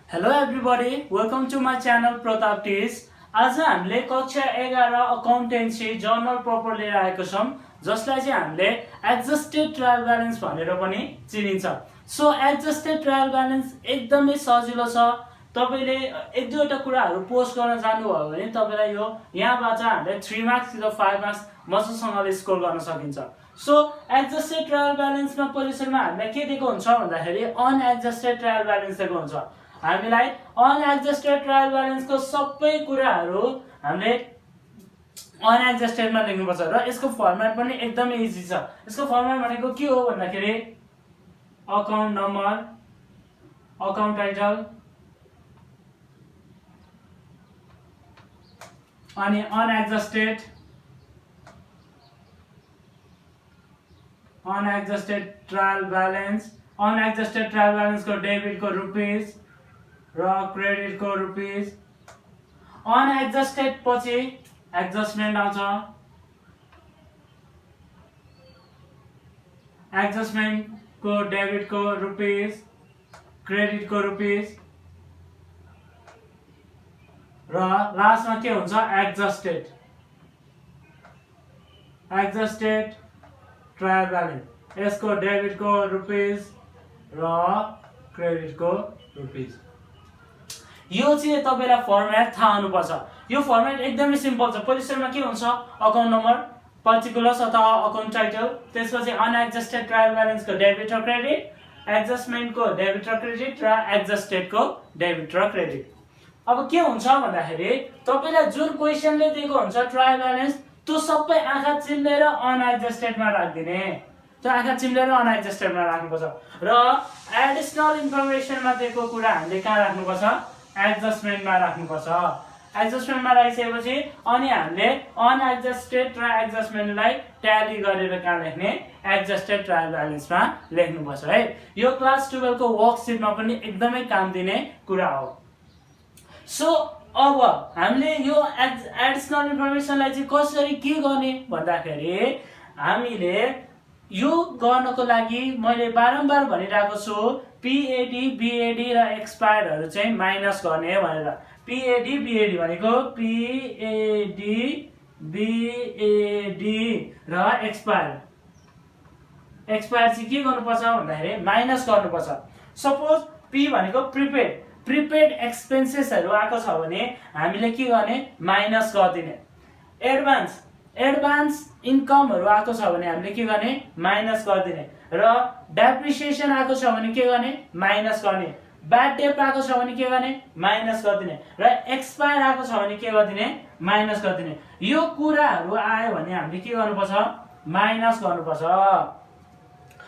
Hello everybody, welcome to my channel Pratap Tees. आज हामीले कक्षा 11 अकाउन्टेन्सी जर्नल पेपर लिएर आएको छौं जसलाई चाहिँ हामीले एडजस्टेड ट्रायल ब्यालेन्स भनेर पनि चिनिन्छ। सो एडजस्टेड ट्रायल ब्यालेन्स एकदमै सजिलो छ। तपाईले एक दुईवटा कुराहरु पोस्ट गर्न जान्नुभयो भने तपाईलाई यो यहाँबाट हामीले 3 मार्क्स र 5 मार्क्स मजासँगले स्कोर गर्न सकिन्छ। सो एडजस्टेड ट्रायल ब्यालेन्समा पोजिसनमा हामीलाई के दिएको हुन्छ भन्दाखेरि अनएडजस्टेड ट्रायल ब्यालेन्स दिएको हुन्छ। हामीलाई अनएडजस्टेड ट्रायल ब्यालेन्स को सबै कुराहरु हामीले अनएडजस्टेडमा लेख्नुपर्छ र यसको फर्मेट पनि एकदमै इजी छ। यसको फर्मेट भनेको के हो भन्दाखेरि अकाउन्ट नम्बर, अकाउन्ट टाइटल अनि unadjusted trial balance, unadjusted trial balance को डेबिट को रुपीस र क्रेडिट को रुपीस। अनएडजस्टेड पछि एडजस्टमेन्ट आउँछ, एडजस्टमेन्ट को डेबिट को रुपीस, क्रेडिट को रुपीस र लास्टमा के हुन्छ एडजस्टेड ट्रायल ब्यालेन्स। यसको डेबिट को रुपीस र क्रेडिट को रुपीस। यो चाहिँ तपाईलाई फर्मेट थाहा हुनुपर्छ। यो फर्मेट एकदमै सिम्पल छ। पोजिसनमा के हुन्छ अकाउन्ट नम्बर, पर्टिकुलर्स अथवा अकाउन्ट टाइटल, त्यसपछि अनएडजस्टेड ट्रायल ब्यालेन्स को डेबिट र क्रेडिट, एडजस्टमेन्ट को डेबिट र क्रेडिट र एडजस्टेड को डेबिट र क्रेडिट। अब के हुन्छ भन्दाखेरि तपाईलाई जुन क्वेशनले दिएको हुन्छ ट्रायल ब्यालेन्स त्यो सबै आँखा चिम्लेर अनएडजस्टेडमा राख्दिने। त्यो आँखा चिम्लेर अनएडजस्टेडमा राख्नुपर्छ र एडिसनल इन्फर्मेसनमा दिएको कुरा हामीले कहाँ राख्नुपर्छ एडजस्टमेन्टमा राख्नुपर्छ। एडजस्टमेन्टमा राखिसकेपछि अनि हामीले अनएडजस्टेड र एडजस्टमेन्टलाई ट्याली गरेर कहाँ लेख्ने एडजस्टेड ट्रायल ब्यालेन्समा लेख्नुपर्छ है। यो क्लास 12 को वर्कसिटमा पनि एकदमै काम दिने कुरा हो। सो अब हामीले यो एडिसनल इन्फर्मेसनलाई चाहिँ कसरी के गर्ने भन्दाखेरि हामीले यो गर्नको लागि मैले बारम्बार भनिरहेको छु पीएडी, बीएडी र एक्सपायर्डहरु चाहिँ माइनस गर्ने भनेर। पीएडी बीएडी भनेको पीएडी बीएडी र एक्सपायर्ड चाहिँ के गर्नुपर्छ भन्दाखेरि माइनस गर्नुपर्छ। सपोज पी भनेको प्रिपेड एक्सपेन्सेसहरु आएको छ भने हामीले के गर्ने माइनस गर्दिने। एडभान्स इन्कमहरु आएको छ भने हामीले के गर्ने माइनस गर्दिने र डेप्रिसिएसन आएको छ भने के गर्ने माइनस गर्ने। ब्याड डेट आएको छ भने के गर्ने माइनस गर्दिने र एक्सपायर आएको छ भने के गर्दिने माइनस गर्दिने। यो कुराहरु आयो भने हामीले के गर्नुपर्छ माइनस गर्नुपर्छ।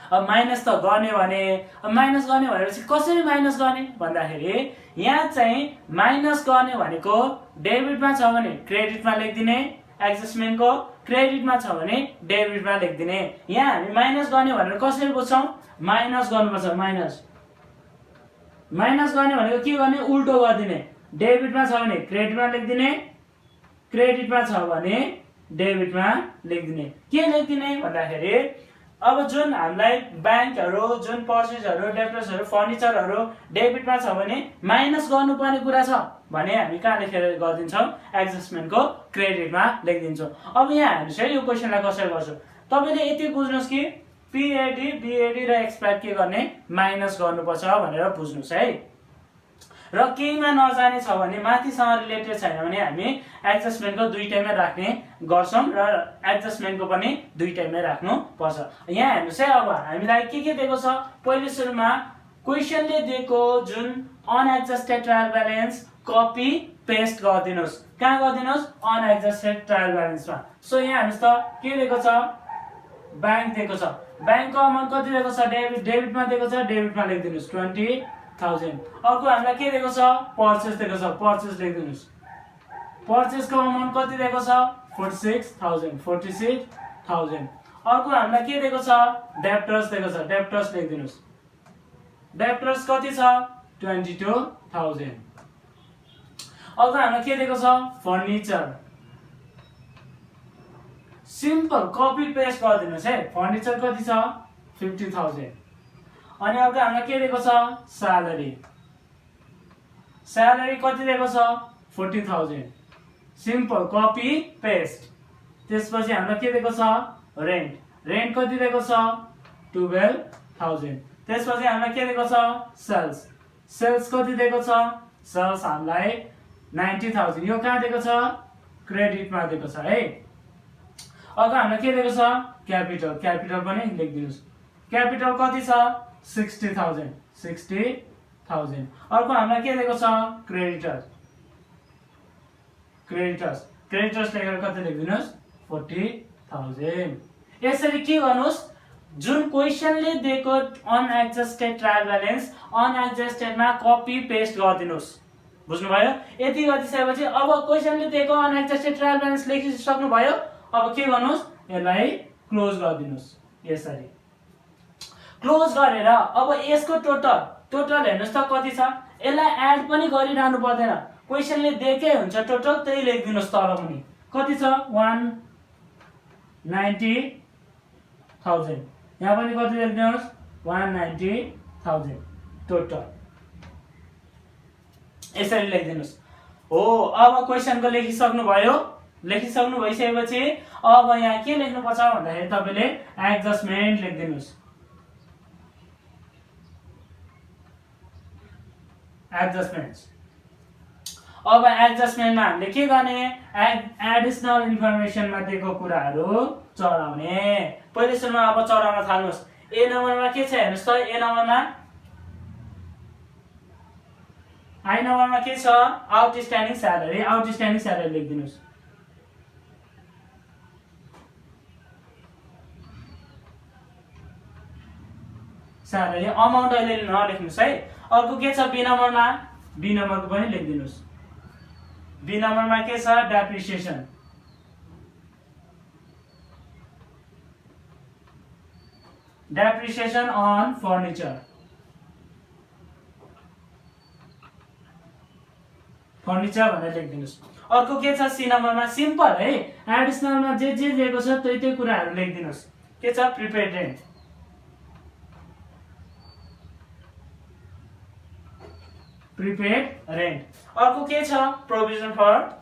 अब माइनस त गर्ने भनेपछि कसरी माइनस गर्ने भन्दाखेरि यहाँ चाहिँ माइनस गर्ने भनेको डेबिटमा छ भने क्रेडिटमा लेख्दिने, एडजस्टमेन्ट को क्रेडिटमा छ भने डेबिटमा लेख्दिने। यहाँ हामी माइनस गर्ने भनेर कसरी बुझ्छौं माइनस गर्नुपर्छ। माइनस गर्ने भनेको के गर्ने उल्टो गर्दिने। डेबिटमा छ भने क्रेडिटमा लेख्दिने, क्रेडिटमा छ भने डेबिटमा लेख्दिने। के लेख्दिने भन्दाखेरि अब जुन हामीलाई बैंकहरु, जुन पर्चेजहरु, डेप्टर्सहरु, फर्निचरहरु डेबिटमा छ भने माइनस गर्नुपर्ने कुरा छ भने हामी कहाँ लेखेर गर्दिन्छौं एडजस्टमेन्ट को क्रेडिटमा लेखिदिन्छौं। अब यहाँ हामी चाहिँ यो क्वेशनलाई कसरी गर्छौं तपाईले यति बुझ्नुस् कि पीएडी बीएडी र एक्सपायर्ड के गर्ने माइनस गर्नुपर्छ भनेर बुझ्नुस् है। र केहीमा नजाने छ भने माथिसँग रिलेटेड छैन भने हामी एडजस्टमेन्ट को दुईटैमै राख्ने गर्छौं र एडजस्टमेन्ट को पनि दुईटैमै राख्नु पर्छ। यहाँ हेर्नुस् है। अब हामीलाई के दिएको छ पहिले सुरुमा क्वेशनले दिएको जुन unadjusted trial balance copy paste गरिदिनुस्। कहाँ गरिदिनुस् अनएडजस्टेड ट्रायल ब्यालेन्समा। सो यहाँ हेर्नुस् त के दिएको छ बैंक दिएको छ। बैंक को अमाउन्ट कति दिएको छ डेबिटमा दिएको छ, डेबिटमा लेखिदिनुस् 20,000। अर्को हामीलाई के दिएको छ पर्चेज दिएको छ, पर्चेज लेखिदिनुस्। पर्चेज को अमाउन्ट कति दिएको छ 46,000। अर्को हामीलाई के दिएको छ डेप्टर्स दिएको छ, डेप्टर्स लेखिदिनुस्। डेप्टर्स कति छ 22,000। अर्को हामीलाई के दिएको छ फर्निचर। सिम्पल कपी पेस्ट गरिदिनुस् है। फर्निचर कति छ 50,000। अनि अर्को हामीलाई के दिएको छ स्यालेरी। स्यालेरी कति दिएको छ 40,000 सिम्पल कपी पेस्ट त्यसपछि हामीलाई के दिएको छ रेन्ट कति दिएको छ 12,000 त्यसपछि हामीलाई के दिएको छ सेल्स कति दिएको छ सेल्स हामीलाई 90,000 यो कहाँ दिएको छ क्रेडिटमा दिएको छ है अब हामीलाई के दिएको छ क्यापिटल पनि लेखिदिनुस् क्यापिटल कति छ 60,000 अर्को हामीलाई के दिएको छ क्रेडिटर्स लेखेर कति लेखिदिनुस् 40,000 यसरी के गर्नुस् जुन क्वेशनले दिएको अनएडजस्टेड ट्रायल ब्यालेन्स अनएडजस्टेडमा कपी पेस्ट गरिदिनुस् बुझ्नुभयो यति गरिसकेपछि अब क्वेशनले दिएको अनएडजस्टेड ट्रायल ब्यालेन्स लेखिसक्नु भयो अब के गर्नुस् यसलाई क्लोज गरिदिनुस् यसरी क्लोज गरेर अब यसको टोटल हेर्नुस् त कति छ यसलाई एड पनि गरिरहनु पर्दैन क्वेशनले दिएकै हुन्छ टोटल त्यही लेखिदिनुस् तल पनि कति छ 190,000 यहाँ पनि कति लेखिदिनुस् 190,000 टोटल यसरी लेखिदिनुस् हो अब क्वेशनको लेखिसक्नु भइसकेपछि अब यहाँ के लेख्नु पर्छ भन्दाखेरि तपाईले एडजस्टमेन्ट लेखिदिनुस् एडजस्टमेन्ट्स अब एडजस्टमेन्टमा हामीले के गर्ने एडिसनल इन्फर्मेसनमा दिएको कुराहरू चढाउने पहिले सुरुमा अब चढाउन थाल्नुस् ए नम्बरमा के छ हेर्नुस् त ए नम्बरमा आई नम्बरमा के छ आउटस्ट्यान्डिङ स्यालेरी लेखिदिनुस् स्यालेरी अमाउन्ट अहिले नलेख्नुस् है अर्को के छ बी नम्बरको पनि लेखिदिनुस् बी नम्बरमा के छ डेप्रिसिएसन अन फर्निचर भनेर लेखिदिनुस् अर्को के छ सी नम्बरमा सिम्पल है एडिसनलमा जे दिएको छ त्यही कुराहरू लेखिदिनुस् के छ प्रिपेड रेन्ट अर्को के छ provision for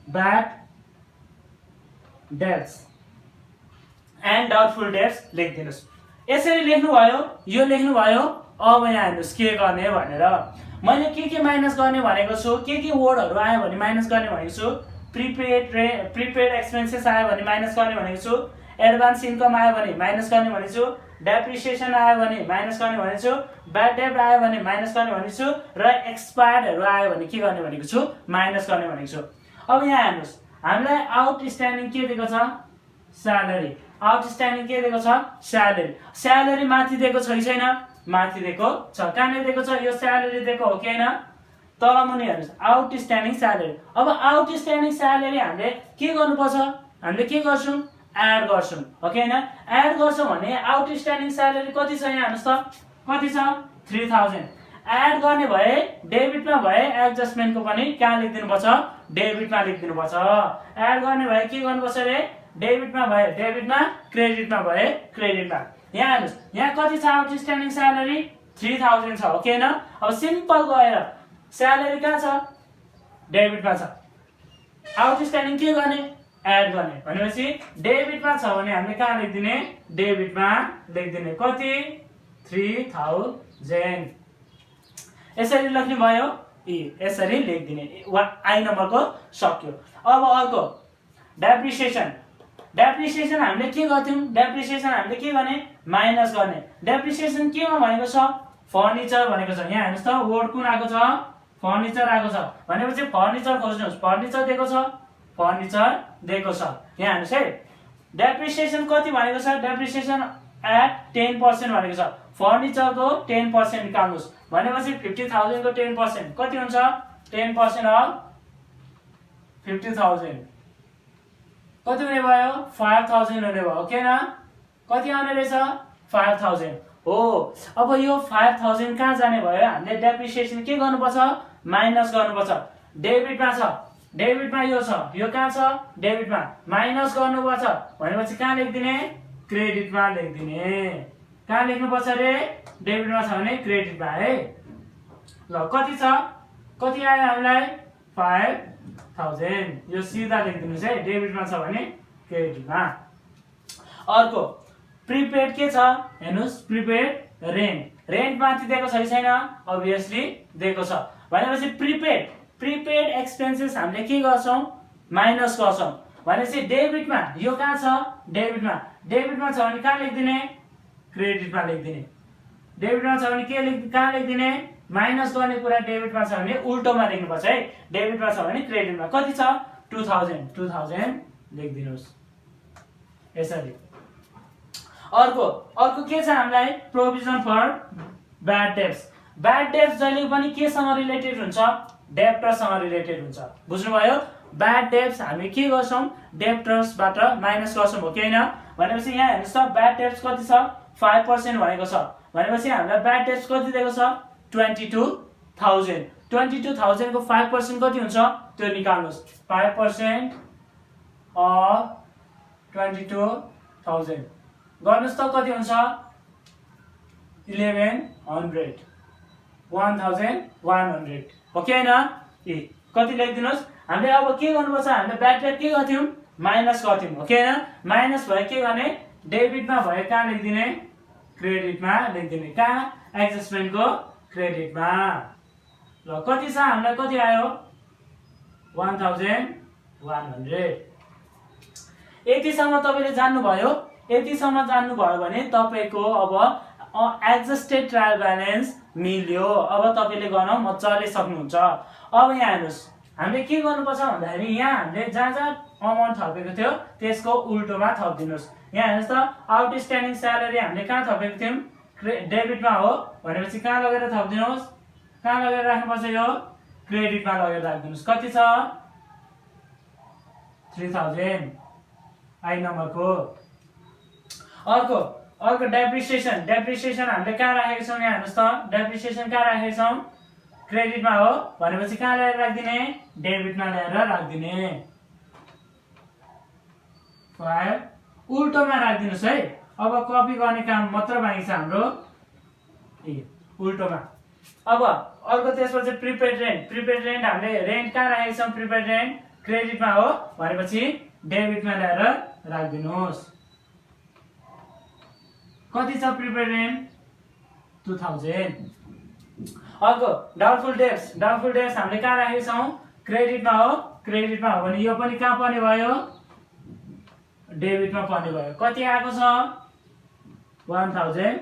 bad debts and doubtful debts लेखिदिनुस् यसरी लेख्नुभयो यो लेख्नुभयो अब यहाँ हेर्नुस् के गर्ने भनेर मैले के माइनस गर्ने भनेको छु के वर्डहरु आयो भने माइनस गर्ने भनेको छु प्रिपेड एक्सपेन्सेस आयो भने माइनस गर्ने भनेको छु एडभान्स इन्कम आयो भने माइनस गर्ने भनेको छु डेप्रिसिएसन आयो भने माइनस गर्ने भनेको छु ब्याड डेब्ट आयो भने माइनस गर्ने भनेको छु र एक्सपायर्डहरु आयो भने के गर्ने भनेको छु माइनस गर्ने भनेको छु अब यहाँ हेर्नुस् हामीलाई आउटस्ट्यान्डिङ के दिएको छ स्यालेरी आउटस्ट्यान्डिङ के दिएको छ स्यालेरी माथि दिएको छ कि छैन माथि दिएको छ कहाँले दिएको छ यो स्यालेरी दिएको हो कि हैन तल मुनि हेर्नुस् आउटस्ट्यान्डिङ स्यालेरी अब आउटस्ट्यान्डिङ स्यालेरी हामीले के गर्नुपर्छ हामीले के गर्छौं एड गर्छौं हो कि हैन एड गर्छौं भने आउटस्ट्यान्डिङ स्यालेरी कति छ यहाँ हेर्नुस् त कति छ 3000 एड गर्ने भए डेबिटमा भए एडजस्टमेन्टको पनि कहाँ लेखिदिनु पर्छ डेबिटमा लेखिदिनु पर्छ एड गर्ने भए के गर्नुपर्छ रे डेबिटमा भए डेबिटमा क्रेडिटमा भए क्रेडिटमा यहाँ हेर्नुस् यहाँ कति छ आउटस्ट्यान्डिङ स्यालेरी 3000 छ हो कि हैन अब सिम्पल गएर स्यालेरी कहाँ छ डेबिटमा छ आउटस्ट्यान्डिङ के गर्ने एड गर्ने भनेपछि डेबिटमा छ भने हामीले कहाँ लेख्दिने डेबिटमा लेख्दिने कति 3000 यसरी लेख्नु भयो यसरी लेख्दिने आई नम्बरको सक्यो अब अर्को डेप्रिसिएसन हामीले के गर्थ्यौं डेप्रिसिएसन हामीले के गर्ने माइनस गर्ने डेप्रिसिएसन केमा भनेको छ फर्निचर भनेको छ यहाँ हेर्नुस् त वर्ड कुन आएको छ फर्निचर आएको छ भनेपछि फर्निचर खोज्नुस् फर्निचर दिएको छ यहाँ हेर्नुस् है डेप्रिसिएसन कति भनेको छ डेप्रिसिएसन एट 10% भनेको छ फर्निचरको 10% निकाल्नुस् भनेपछि 50,000 को 10% कति हुन्छ 10% अफ 50,000 कति हुने भयो 5,000 हुने भयो ओके न कति आउने रहेछ 5,000 हो अब यो 5,000 कहाँ जाने भयो हामीले डेप्रिसिएसन के गर्नुपर्छ माइनस गर्नुपर्छ डेबिटमा छ डेबिटमा यो छ, यो कहाँ छ डेबिटमा, माइनस गर्नुपर्छ भनेपछि कहाँ लेखिदिने क्रेडिटमा लेखिदिने। कहाँ लेख्नुपर्छ रे डेबिटमा छ भने क्रेडिटमा है। ल कति छ, कति आयो हामीलाई 5000, यो सिधा लेखिदिनुस् है, डेबिटमा छ भने क्रेडिटमा। अर्को प्रिपेड के छ हेर्नुस्, प्रिपेड रेन्ट, रेन्ट माथि दिएको छ कि छैन, अभियसली दिएको छ भनेपछि प्रिपेड एक्सपेन्सेस हामीले के गर्छौं माइनस गर्छौं भनेपछि डेबिटमा यो कहाँ छ डेबिटमा छ भने कहाँ लेखिदिने क्रेडिटमा लेखिदिने। डेबिटमा छ भने कहाँ लेखिदिने माइनस गर्ने कुरा डेबिटमा छ भने उल्टोमा लेख्नुपर्छ है, डेबिटमा छ भने क्रेडिटमा। कति छ 2000 लेखिदिनुस् यसरी। अर्को के छ हामीलाई provision for bad debts. Bad debts जहिले पनि केसँग रिलेटेड हुन्छ डेब्टरसँग रिलेटेड हुन्छ, बुझ्नुभयो। ब्याड डेब्ट्स हामी के गर्छौं डेब्टर्सबाट माइनस गर्छौं हो कि हैन भनेपछि यहाँ हेर्नुस् त ब्याड डेब्ट्स कति छ 5% भनेको छ भनेपछि हामीलाई ब्याड डेब्ट्स कति दिएको छ 22000। 22000 को 5% कति हुन्छ त्यो निकाल्नुस्। 5% अफ 22000 गर्नुस् त कति हुन्छ 1100 हो कि हैन। कति लेखिदिनुस् हामीले। अब के गर्नुपर्छ हामीले ब्याड डेब्ट के गर्थ्यौं माइनस गर्थ्यौं हो कि हैन। माइनस भयो के गर्ने डेबिटमा भयो कहाँ लेखिदिने क्रेडिटमा लेखिदिने। कहाँ एडजस्टमेन्टको क्रेडिटमा। ल कति छ हामीलाई कति आयो 1100। यतिसम्म तपाईले जान्नुभयो। यतिसम्म जान्नुभयो भने तपाईको अब एडजस्टेड ट्रायल ब्यालेन्स मिल्यो। अब तपाईले गर्न मजाले सक्नुहुन्छ। अब यहाँ हेर्नुस् हामीले के गर्नुपर्छ भन्दाखेरि यहाँ हामीले जहाँ अमाउन्ट थपेको थियो त्यसको उल्टोमा थपिदिनुस्। यहाँ हेर्नुस् त आउटस्ट्यान्डिङ स्यालेरी हामीले कहाँ थपेको थियौं डेबिटमा हो भनेपछि कहाँ लगेर थपिदिनुस्, कहाँ लगेर राख्नुपर्छ यो क्रेडिटमा लगेर राखिदिनुस्। कति छ 3000 आई नम्बरको। अर्को डेप्रिसिएसन हामीले कहाँ राखेको छौं यहाँ हेर्नुस् त डेप्रिसिएसन कहाँ राखेको छौं क्रेडिटमा हो भनेपछि कहाँ ल्याएर राख्दिने डेबिटमा ल्याएर राख्दिने। 5 उल्टोमा राख्दिनुस् है। अब कपी गर्ने काम मात्र बाँकी छ हाम्रो उल्टोमा। अब अर्को त्यसपछि प्रिपेड रेन्ट हामीले रेन्ट कहाँ राखेको छौं प्रिपेड रेन्ट क्रेडिटमा हो भनेपछि डेबिटमा ल्याएर राख्दिनुस्। कति छ प्रिपेड रेन्ट 2000। अर्को डाउटफुल डेब्ट्स हामीले कहाँ राखेको छौं क्रेडिटमा हो भने यो पनि कहाँ पर्ने भयो डेबिटमा पर्ने भयो। कति आएको छ 1100।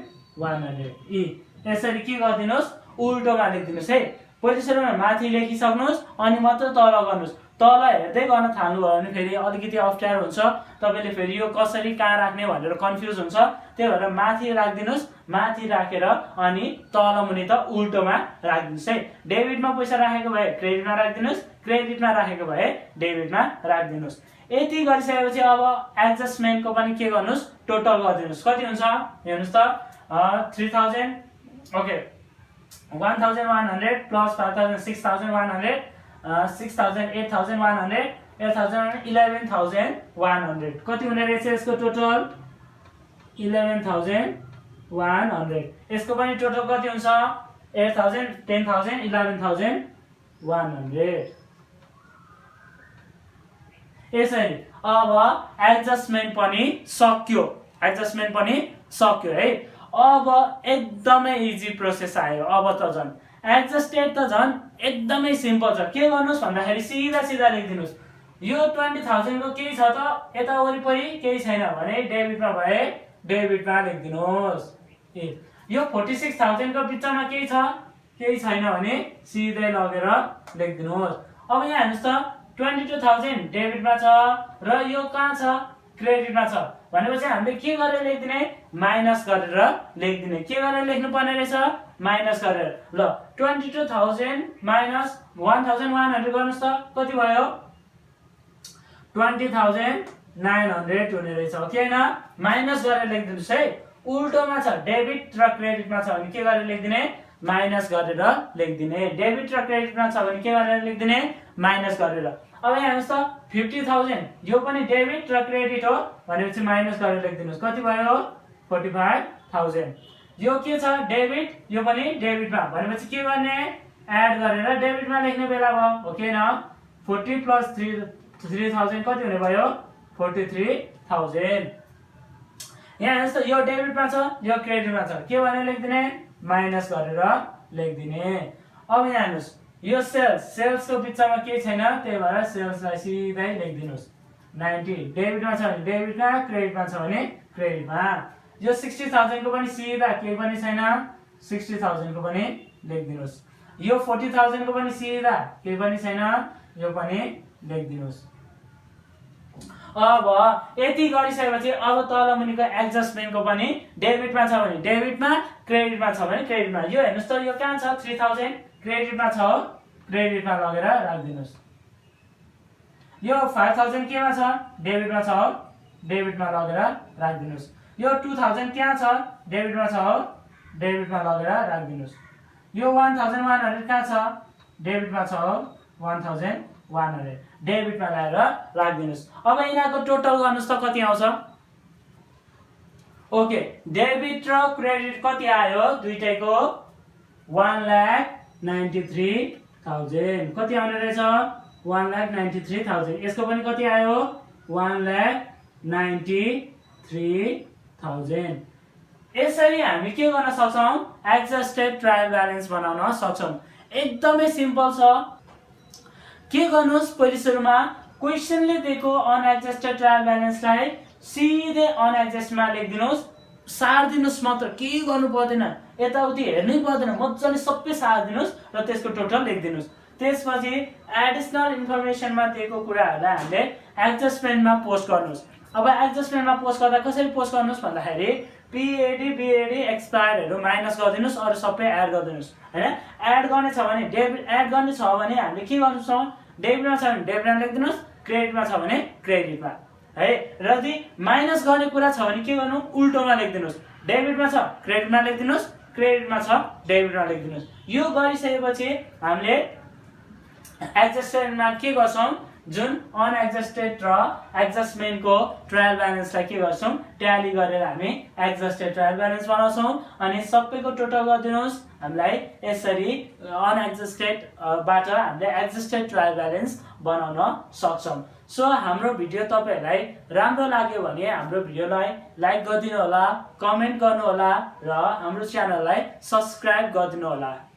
यसरी के गर्दिनुस् उल्टोमा लेखिदिनुस् है। पहिले सुरुमा माथि लेखिसक्नुस् अनि मात्र तल गर्नुस्। तल हेर्दै गर्न थाल्नु भयो भने फेरि अलिकति अप्ठ्यारो हुन्छ, तपाईले फेरि यो कसरी कहाँ राख्ने भनेर कन्फ्युज हुन्छ। त्यही भएर माथि राख्दिनुस्, माथि राखेर अनि तल मुनि त उल्टोमा राख्दिनुस् है। डेबिटमा पैसा राखेको भए क्रेडिटमा राख्दिनुस्, क्रेडिटमा राखेको भए डेबिटमा राख्दिनुस्। यति गरिसकेपछि अब एडजस्टमेन्टको पनि के गर्नुस् टोटल गरिदिनुस्। कति हुन्छ हेर्नुस् त 3000 ओके 1100 प्लस 5000 6100 6000 8100 8000 11100 कति हुने रहेछ यसको टोटल 11100। यसको पनि टोटल कति हुन्छ 8000 10000 11100। यसरी अब एडजस्टमेन्ट पनि सक्यो है। अब एकदमै इजी प्रोसेस आयो। अब त झन् एडजस्टेड त झन् एकदमै सिम्पल छ। के गर्नुस् भन्दाखेरि सिधा लेखिदिनुस्। यो 20000 को केही छ त यता वरिपरि केही छैन भने डेबिटमा भए डेबिटमा लेखिदिनुस्। यो 46000 को बिचमा केही छ केही छैन भने सिधै लगेर लेखिदिनुस्। अब यहाँ हेर्नुस् त 22000 डेबिटमा छ र यो कहाँ छ क्रेडिटमा छ भनेपछि हामीले के गरेर लेख्दिने माइनस गरेर लेख्दिने। के गरेर लेख्नु पर्ने रहेछ माइनस गरेर। ल 22000 माइनस 1100 गर्नुस् त कति भयो 20900 हुने रहेछ हो कि हैन। माइनस गरेर लेखिदिनुस् है। उल्टोमा छ डेबिट र क्रेडिटमा छ भने के गरेर लेख्दिने माइनस गरेर लेखिदिने। डेबिट र क्रेडिटमा छ भने के गरेर लेखिदिने माइनस गरेर। अब यहाँ हेर्नुस् त 50,000 यो पनि डेबिट र क्रेडिट हो भनेपछि माइनस गरेर लेखिदिनुस्। कति भयो 45,000। यो के छ डेबिट यो पनि डेबिटमा भनेपछि के गर्ने एड गरेर डेबिटमा लेख्ने बेला भयो हो कि हैन। 40 प्लस 3,000 कति हुने भयो 43,000। यहाँ हेर्नुस् त यो डेबिटमा छ यो क्रेडिटमा छ के भनेर लेखिदिने माइनस गरेर लेखिदिने। अब यहाँ हेर्नुस् यो सेल्सको बिचमा के छैन त्यही भएर सेल्सलाई सिधै लेखिदिनुस् 90। डेबिटमा छ भने डेबिटमा क्रेडिटमा छ भने क्रेडिटमा। यो 60,000 को पनि सिधा केही पनि छैन 60,000 को पनि लेखिदिनुस्। यो 40,000 को पनि सिधा केही पनि छैन यो पनि लेखिदिनुस्। अब यति गरिसकेपछि अब तल मुनिको एडजस्टमेन्टको पनि डेबिटमा छ भने डेबिटमा क्रेडिटमा छ भने क्रेडिटमा। यो हेर्नुस् त यो कहाँ छ 3000 क्रेडिटमा छ क्रेडिटमा लगेर राखिदिनुस्। यो 5000 केमा छ डेबिटमा छ डेबिटमा लगेर राखिदिनुस्। यो 2000 कहाँ छ डेबिटमा छ डेबिटमा लगेर राखिदिनुस्। यो 1100 कहाँ छ डेबिटमा छ 1100 डेबिटमा ल्याएर राखिदिनुस्। अब यिनीहरुको टोटल गर्नुस् त कति आउँछ। ओके डेबिट र क्रेडिट कति आयो दुईटैको 1,93,000 कति आउने रहेछ 1,93,000। यसको पनि कति आयो 1,93,000। यसरी हामी के गर्न सक्छौं एडजस्टेड ट्रायल ब्यालेन्स बनाउन सक्छौं। एकदमै सिम्पल छ। के गर्नुस् पहिले सुरुमा क्वेशनले दिएको अनएडजस्टेड ट्रायल ब्यालेन्सलाई सिधै अनएडजस्टमा लेखिदिनुस्। सार्दिनुस् मात्र केही गर्नु पर्दैन यताउति हेर्नै पर्दैन मज्जाले सबै सार्दिनुस् र त्यसको टोटल लेखिदिनुस्। त्यसपछि एडिसनल इन्फर्मेसनमा दिएको कुराहरुलाई हामीले एडजस्टमेन्टमा पोस्ट गर्नुस्। अब एडजस्टमेन्टमा पोस्ट गर्दा कसरी पोस्ट गर्नुस् भन्दाखेरि पीएडी बीएडी एक्सपायरहरु माइनस गरिदिनुस् अरु सबै एड गरिदिनुस् हैन। एड गर्ने छ भने डेबिट एड गर्ने छ भने हामीले के गर्नु छ डेबिटमा छ भने डेबिटमा लेखिदिनुस् क्रेडिटमा छ भने क्रेडिटमा है। र यदि माइनस गर्ने कुरा छ भने के गर्नु उल्टोमा लेखिदिनुस्। डेबिटमा छ क्रेडिटमा लेखिदिनुस् क्रेडिटमा छ डेबिटमा लेखिदिनुस्। यो गरिसकेपछि हामीले एडजस्टमेन्टमा के गर्छौं जुन अनएडजस्टेड र एडजस्टमेन्टको ट्रायल ब्यालेन्सलाई के गर्छौं ट्याली गरेर हामी एडजस्टेड ट्रायल ब्यालेन्स बनाउँछौं अनि सबैको टोटल गरिदिनुस्। हामीलाई यसरी अनएडजस्टेड बाट हामीले एडजस्टेड ट्रायल ब्यालेन्स बनाउन सक्छौं। सो हाम्रो भिडियो तपाईहरुलाई राम्रो लाग्यो भने हाम्रो भिडियोलाई लाइक गरिदिनु होला कमेन्ट गर्नु होला र हाम्रो च्यानललाई सब्स्क्राइब गरिदिनु होला।